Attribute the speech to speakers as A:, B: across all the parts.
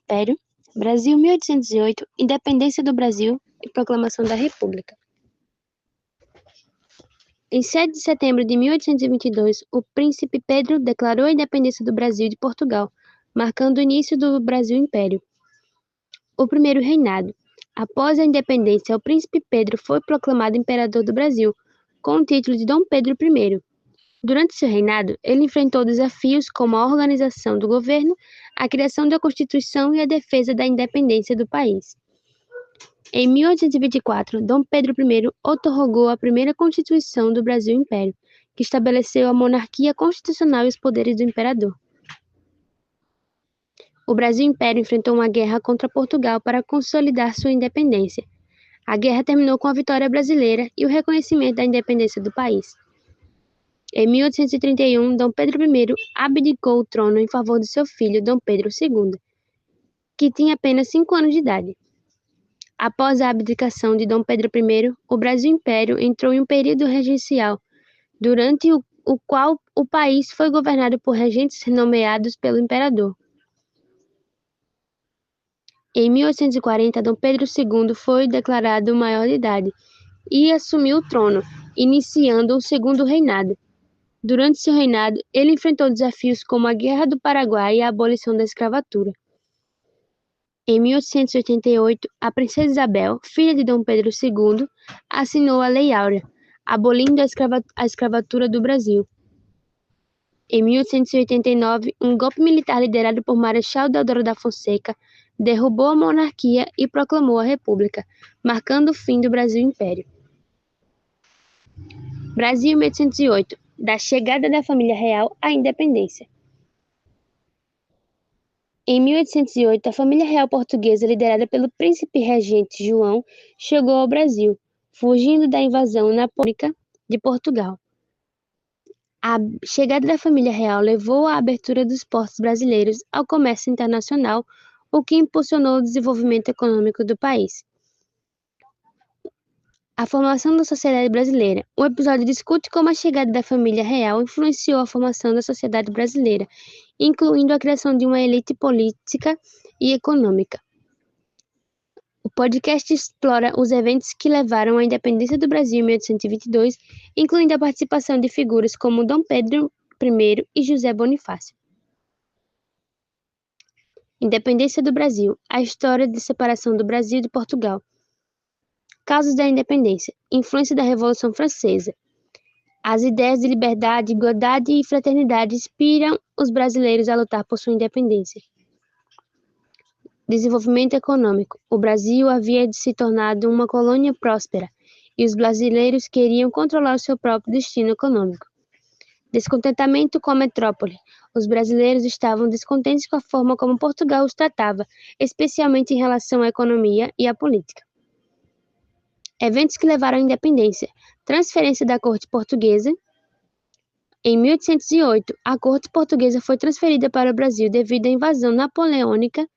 A: Império, Brasil 1808, Independência do Brasil e Proclamação da República. Em 7 de setembro de 1822, o príncipe Pedro declarou a independência do Brasil de Portugal, marcando o início do Brasil Império. O primeiro reinado. Após a independência, o príncipe Pedro foi proclamado imperador do Brasil, com o título de Dom Pedro I. Durante seu reinado, ele enfrentou desafios como a organização do governo, a criação da Constituição e a defesa da independência do país. Em 1824, Dom Pedro I outorgou a primeira Constituição do Brasil Império, que estabeleceu a monarquia constitucional e os poderes do imperador. O Brasil Império enfrentou uma guerra contra Portugal para consolidar sua independência. A guerra terminou com a vitória brasileira e o reconhecimento da independência do país. Em 1831, Dom Pedro I abdicou o trono em favor de seu filho, Dom Pedro II, que tinha apenas 5 anos de idade. Após a abdicação de Dom Pedro I, o Brasil Império entrou em um período regencial, durante o qual o país foi governado por regentes nomeados pelo imperador. Em 1840, Dom Pedro II foi declarado maior de idade e assumiu o trono, iniciando o segundo reinado. Durante seu reinado, ele enfrentou desafios como a Guerra do Paraguai e a abolição da escravatura. Em 1888, a Princesa Isabel, filha de Dom Pedro II, assinou a Lei Áurea, abolindo a escravatura do Brasil. Em 1889, um golpe militar liderado por Marechal Deodoro da Fonseca derrubou a monarquia e proclamou a República, marcando o fim do Brasil Império. Brasil 1808, da chegada da família real à independência. Em 1808, a família real portuguesa, liderada pelo príncipe regente João, chegou ao Brasil, fugindo da invasão napoleônica de Portugal. A chegada da família real levou à abertura dos portos brasileiros ao comércio internacional, o que impulsionou o desenvolvimento econômico do país. A formação da sociedade brasileira. O episódio discute como a chegada da família real influenciou a formação da sociedade brasileira, incluindo a criação de uma elite política e econômica. O podcast explora os eventos que levaram à independência do Brasil em 1822, incluindo a participação de figuras como Dom Pedro I e José Bonifácio. Independência do Brasil. A história de separação do Brasil e de Portugal. Causas da independência. Influência da Revolução Francesa. As ideias de liberdade, igualdade e fraternidade inspiram os brasileiros a lutar por sua independência. Desenvolvimento econômico. O Brasil havia se tornado uma colônia próspera e os brasileiros queriam controlar o seu próprio destino econômico. Descontentamento com a metrópole. Os brasileiros estavam descontentes com a forma como Portugal os tratava, especialmente em relação à economia e à política. Eventos que levaram à independência. Transferência da corte portuguesa. Em 1808, a corte portuguesa foi transferida para o Brasil devido à invasão napoleônica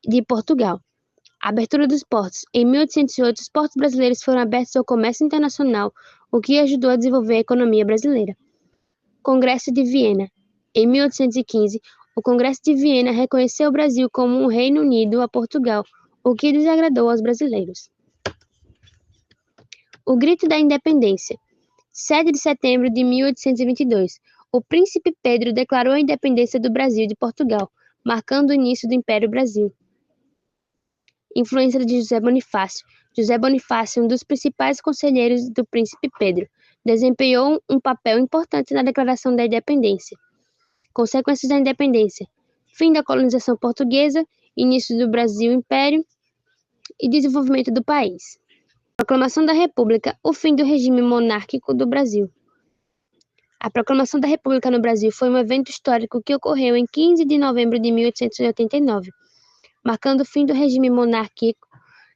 A: de Portugal. Abertura dos portos. Em 1808, os portos brasileiros foram abertos ao comércio internacional, o que ajudou a desenvolver a economia brasileira. Congresso de Viena. Em 1815, o Congresso de Viena reconheceu o Brasil como um Reino Unido a Portugal, o que desagradou aos brasileiros. O Grito da Independência. 7 de setembro de 1822. O príncipe Pedro declarou a independência do Brasil de Portugal, marcando o início do Império Brasil. Influência de José Bonifácio. José Bonifácio, um dos principais conselheiros do príncipe Pedro, desempenhou um papel importante na declaração da independência. Consequências da independência. Fim da colonização portuguesa, início do Brasil Império e desenvolvimento do país. Proclamação da República, o fim do regime monárquico do Brasil. A proclamação da República no Brasil foi um evento histórico que ocorreu em 15 de novembro de 1889, marcando o fim do regime monárquico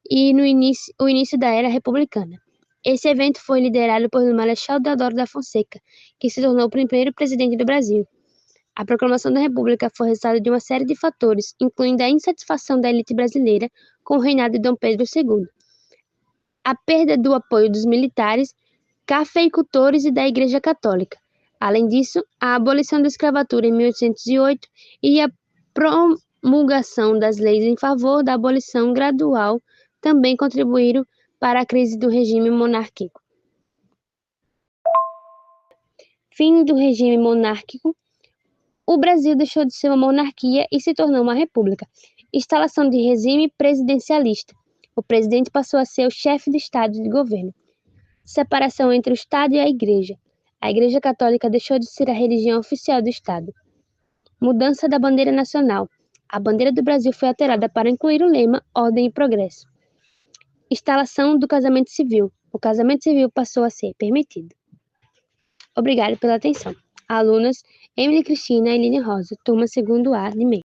A: e o início da era republicana. Esse evento foi liderado por Marechal Deodoro da Fonseca, que se tornou o primeiro presidente do Brasil. A proclamação da República foi resultado de uma série de fatores, incluindo a insatisfação da elite brasileira com o reinado de Dom Pedro II. A perda do apoio dos militares, cafeicultores e da Igreja Católica. Além disso, a abolição da escravatura em 1808 e a promulgação das leis em favor da abolição gradual também contribuíram para a crise do regime monárquico. Fim do regime monárquico. O Brasil deixou de ser uma monarquia e se tornou uma república. Instalação de regime presidencialista. O presidente passou a ser o chefe do Estado de governo. Separação entre o Estado e a Igreja. A Igreja Católica deixou de ser a religião oficial do Estado. Mudança da bandeira nacional. A bandeira do Brasil foi alterada para incluir o lema Ordem e Progresso. Instalação do casamento civil. O casamento civil passou a ser permitido. Obrigada pela atenção. Alunas Emily Cristina e Eline Rosa, turma 2º A de MEI.